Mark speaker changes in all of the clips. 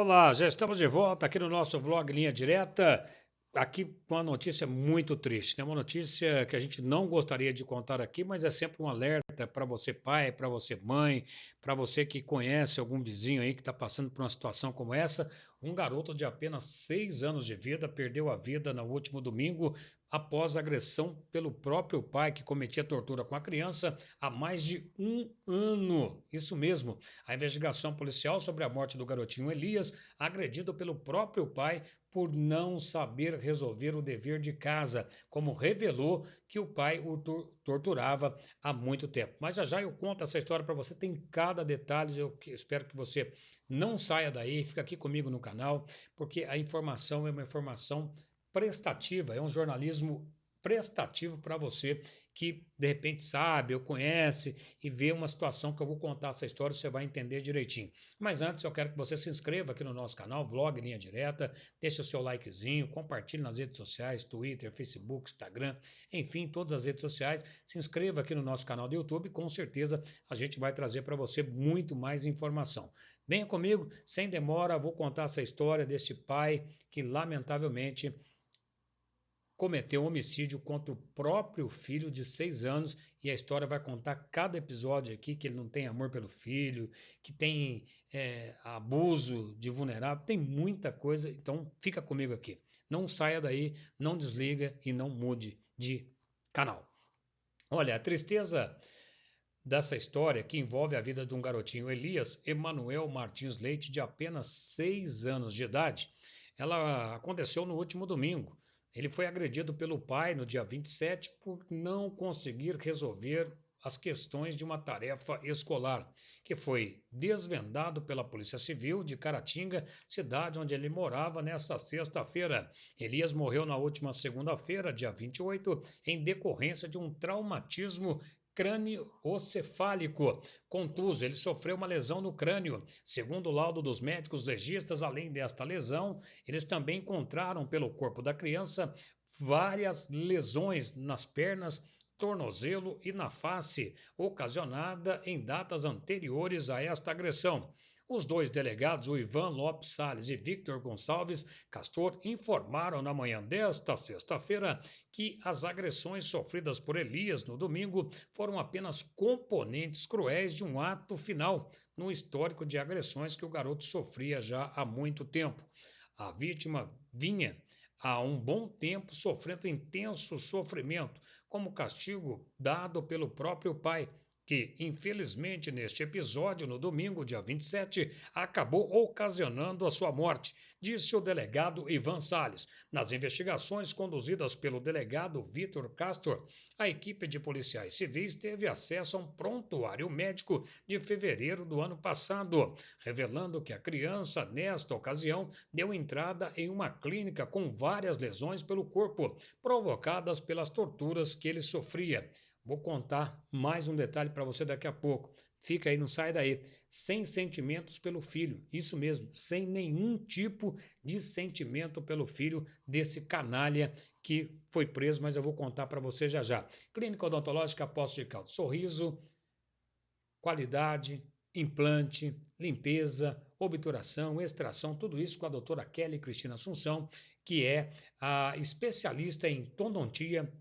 Speaker 1: Olá, já estamos de volta aqui no nosso vlog Linha Direta, aqui com uma notícia muito triste, né? Uma notícia que a gente não gostaria de contar aqui, mas é sempre um alerta para você pai, para você mãe, para você que conhece algum vizinho aí que está passando por uma situação como essa. Um garoto de apenas 6 anos de vida perdeu a vida no último domingo após agressão pelo próprio pai que cometia tortura com a criança há mais de um ano. Isso mesmo. A investigação policial sobre a morte do garotinho Elias, agredido pelo próprio pai por não saber resolver o dever de casa, como revelou que o pai o torturava há muito tempo. Mas já eu conto essa história para você, tem cada detalhe, eu espero que você não saia daí, fica aqui comigo no canal, porque a informação é uma informação prestativa, é um jornalismo prestativo para você que de repente sabe ou conhece e vê uma situação que eu vou contar essa história, você vai entender direitinho. Mas antes eu quero que você se inscreva aqui no nosso canal, Vlog Linha Direta, deixe o seu likezinho, compartilhe nas redes sociais, Twitter, Facebook, Instagram, enfim, todas as redes sociais. Se inscreva aqui no nosso canal do YouTube, com certeza a gente vai trazer para você muito mais informação. Venha comigo, sem demora, vou contar essa história deste pai que lamentavelmente cometeu um homicídio contra o próprio filho de 6 anos e a história vai contar cada episódio aqui que ele não tem amor pelo filho, que tem abuso de vulnerável, tem muita coisa, então fica comigo aqui. Não saia daí, não desliga e não mude de canal. Olha, a tristeza dessa história que envolve a vida de um garotinho Elias Emanuel Martins Leite, de apenas 6 anos de idade. Ela aconteceu no último domingo. Ele foi agredido pelo pai no dia 27 por não conseguir resolver as questões de uma tarefa escolar, que foi desvendado pela Polícia Civil de Caratinga, cidade onde ele morava nesta sexta-feira. Elias morreu na última segunda-feira, dia 28, em decorrência de um traumatismo crânio-cefálico. Contuso, ele sofreu uma lesão no crânio. Segundo o laudo dos médicos legistas, além desta lesão, eles também encontraram pelo corpo da criança várias lesões nas pernas, tornozelo e na face, ocasionada em datas anteriores a esta agressão. Os dois delegados, o Ivan Lopes Salles e Victor Gonçalves Castor, informaram na manhã desta sexta-feira que as agressões sofridas por Elias no domingo foram apenas componentes cruéis de um ato final no histórico de agressões que o garoto sofria já há muito tempo. A vítima vinha há um bom tempo sofrendo intenso sofrimento, como castigo dado pelo próprio pai, que, infelizmente, neste episódio, no domingo, dia 27, acabou ocasionando a sua morte, disse o delegado Ivan Salles. Nas investigações conduzidas pelo delegado Vitor Castor, a equipe de policiais civis teve acesso a um prontuário médico de fevereiro do ano passado, revelando que a criança, nesta ocasião, deu entrada em uma clínica com várias lesões pelo corpo, provocadas pelas torturas que ele sofria. Vou contar mais um detalhe para você daqui a pouco. Fica aí, não sai daí. Sem sentimentos pelo filho. Isso mesmo, sem nenhum tipo de sentimento pelo filho desse canalha que foi preso, mas eu vou contar para você já já. Clínica Odontológica Poços de Caldas. Sorriso, qualidade, implante, limpeza, obturação, extração, tudo isso com a doutora Kelly Cristina Assunção, que é a especialista em tondontia,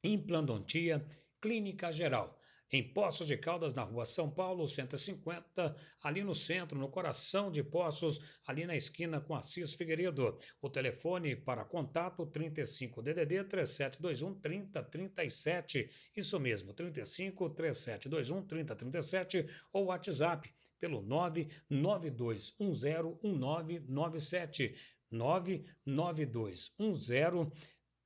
Speaker 1: implantodontia, clínica geral. Em Poços de Caldas, na rua São Paulo, 150, ali no centro, no coração de Poços, ali na esquina com Assis Figueiredo. O telefone para contato 35 DDD 3721 3037. Isso mesmo, 35 3721 3037 ou WhatsApp pelo 992101997. 99210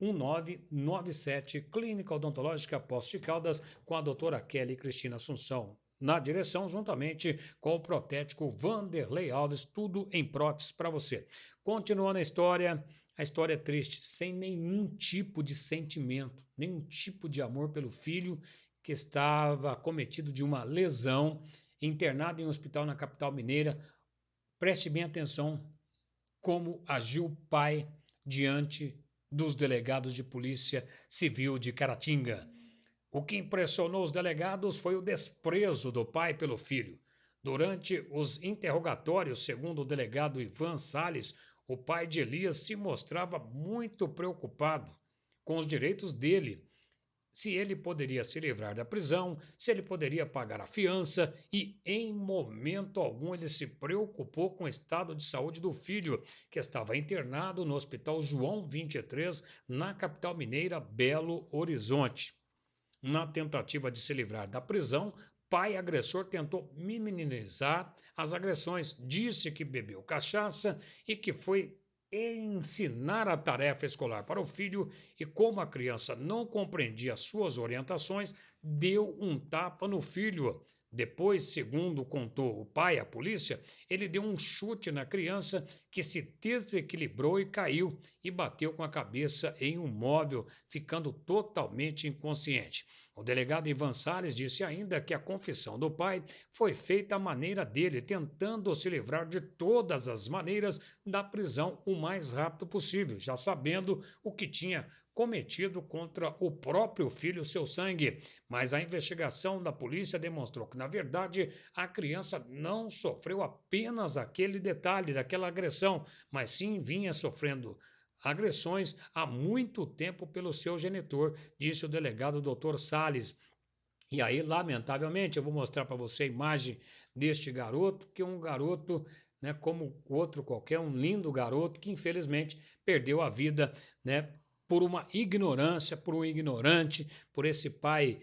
Speaker 1: 1997, Clínica Odontológica Poços de Caldas, com a doutora Kelly Cristina Assunção na direção, juntamente com o protético Vanderlei Alves, tudo em prótese para você. Continuando a história é triste, sem nenhum tipo de sentimento, nenhum tipo de amor pelo filho que estava cometido de uma lesão, internado em um hospital na capital mineira. Preste bem atenção como agiu o pai diante dos delegados de polícia civil de Caratinga. O que impressionou os delegados foi o desprezo do pai pelo filho. Durante os interrogatórios, segundo o delegado Ivan Salles, o pai de Elias se mostrava muito preocupado com os direitos dele, se ele poderia se livrar da prisão, se ele poderia pagar a fiança e, em momento algum, ele se preocupou com o estado de saúde do filho, que estava internado no Hospital João 23, na capital mineira Belo Horizonte. Na tentativa de se livrar da prisão, pai agressor tentou minimizar as agressões, disse que bebeu cachaça e que foi ensinar a tarefa escolar para o filho e, como a criança não compreendia suas orientações, deu um tapa no filho. Depois, segundo contou o pai à polícia, ele deu um chute na criança que se desequilibrou e caiu e bateu com a cabeça em um móvel, ficando totalmente inconsciente. O delegado Ivan Salles disse ainda que a confissão do pai foi feita à maneira dele, tentando se livrar de todas as maneiras da prisão o mais rápido possível, já sabendo o que tinha cometido contra o próprio filho, seu sangue. Mas a investigação da polícia demonstrou que, na verdade, a criança não sofreu apenas aquele detalhe daquela agressão, mas sim vinha sofrendo agressões há muito tempo pelo seu genitor, disse o delegado Dr. Salles. E aí, lamentavelmente, eu vou mostrar para você a imagem deste garoto, que é um garoto, né, como outro qualquer, um lindo garoto que infelizmente perdeu a vida, né, por uma ignorância, por um ignorante, por esse pai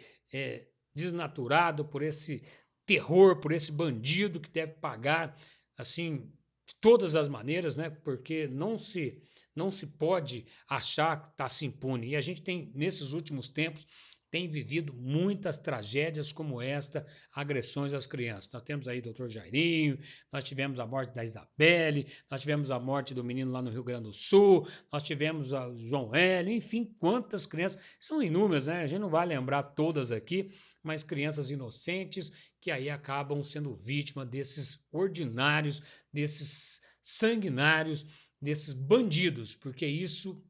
Speaker 1: desnaturado, por esse terror, por esse bandido que deve pagar, assim, de todas as maneiras, né, porque não se pode achar que está se impune. E a gente tem, nesses últimos tempos, tem vivido muitas tragédias como esta, agressões às crianças. Nós temos aí o doutor Jairinho, nós tivemos a morte da Isabelle, nós tivemos a morte do menino lá no Rio Grande do Sul, nós tivemos o João Hélio, enfim, quantas crianças, são inúmeras, né? A gente não vai lembrar todas aqui, mas crianças inocentes que aí acabam sendo vítima desses ordinários, desses sanguinários, desses bandidos, porque isso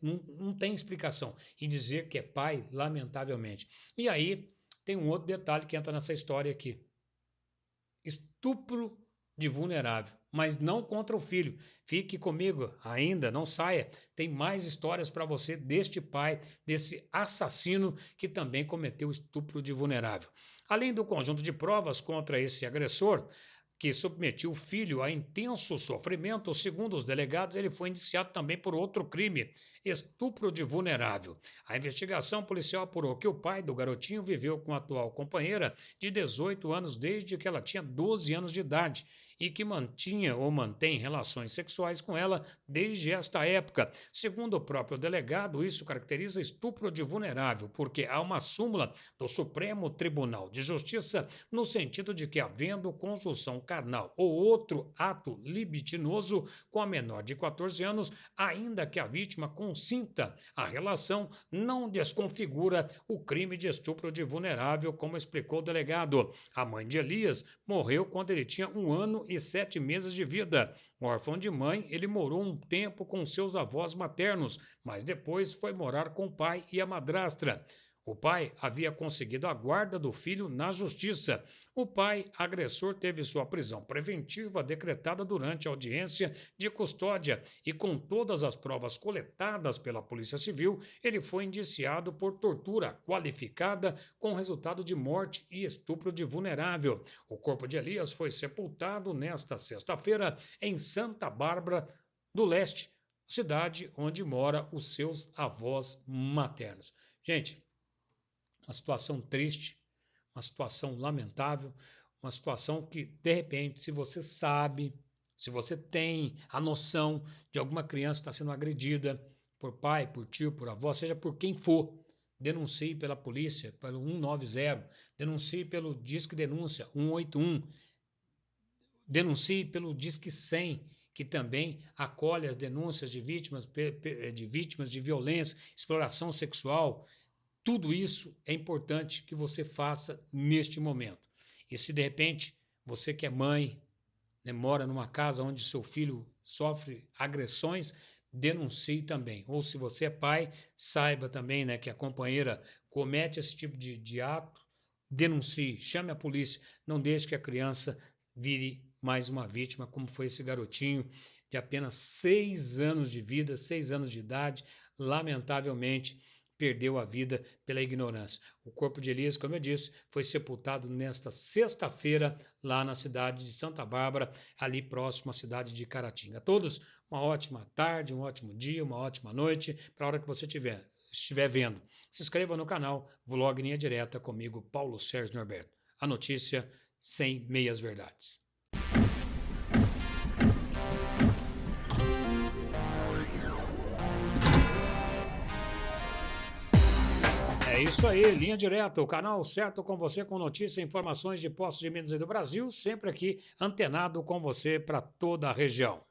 Speaker 1: não tem explicação. E dizer que é pai, lamentavelmente. E aí tem um outro detalhe que entra nessa história aqui: estupro de vulnerável, mas não contra o filho. Fique comigo ainda, não saia. Tem mais histórias para você deste pai, desse assassino que também cometeu estupro de vulnerável. Além do conjunto de provas contra esse agressor, que submetiu o filho a intenso sofrimento, segundo os delegados, ele foi indiciado também por outro crime, estupro de vulnerável. A investigação policial apurou que o pai do garotinho viveu com a atual companheira de 18 anos desde que ela tinha 12 anos de idade e que mantinha ou mantém relações sexuais com ela desde esta época. Segundo o próprio delegado, isso caracteriza estupro de vulnerável, porque há uma súmula do Supremo Tribunal de Justiça no sentido de que, havendo conjunção carnal ou outro ato libidinoso com a menor de 14 anos, ainda que a vítima consinta a relação, não desconfigura o crime de estupro de vulnerável, como explicou o delegado. A mãe de Elias morreu quando ele tinha 1 ano e 7 meses de vida. Órfão de mãe, ele morou um tempo com seus avós maternos, mas depois foi morar com o pai e a madrasta. O pai havia conseguido a guarda do filho na justiça. O pai agressor teve sua prisão preventiva decretada durante a audiência de custódia e, com todas as provas coletadas pela Polícia Civil, ele foi indiciado por tortura qualificada com resultado de morte e estupro de vulnerável. O corpo de Elias foi sepultado nesta sexta-feira em Santa Bárbara do Leste, cidade onde mora os seus avós maternos. Gente, uma situação triste, uma situação lamentável, uma situação que, de repente, se você sabe, se você tem a noção de alguma criança que está sendo agredida por pai, por tio, por avó, seja por quem for, denuncie pela polícia, pelo 190, denuncie pelo Disque Denúncia 181, denuncie pelo Disque 100, que também acolhe as denúncias de vítimas de violência, exploração sexual. Tudo isso é importante que você faça neste momento. E se de repente você que é mãe, né, mora numa casa onde seu filho sofre agressões, denuncie também. Ou se você é pai, saiba também, né, que a companheira comete esse tipo de ato, denuncie, chame a polícia, não deixe que a criança vire mais uma vítima, como foi esse garotinho de apenas 6 anos de vida, 6 anos de idade, lamentavelmente perdeu a vida pela ignorância. O corpo de Elias, como eu disse, foi sepultado nesta sexta-feira lá na cidade de Santa Bárbara, ali próximo à cidade de Caratinga. A todos, uma ótima tarde, um ótimo dia, uma ótima noite, para a hora que você estiver vendo. Se inscreva no canal Vlog Linha Direta comigo, Paulo Sérgio Norberto. A notícia sem meias verdades. É isso aí, Linha Direta, o canal certo com você, com notícias e informações de postos de Minas e do Brasil, sempre aqui antenado com você para toda a região.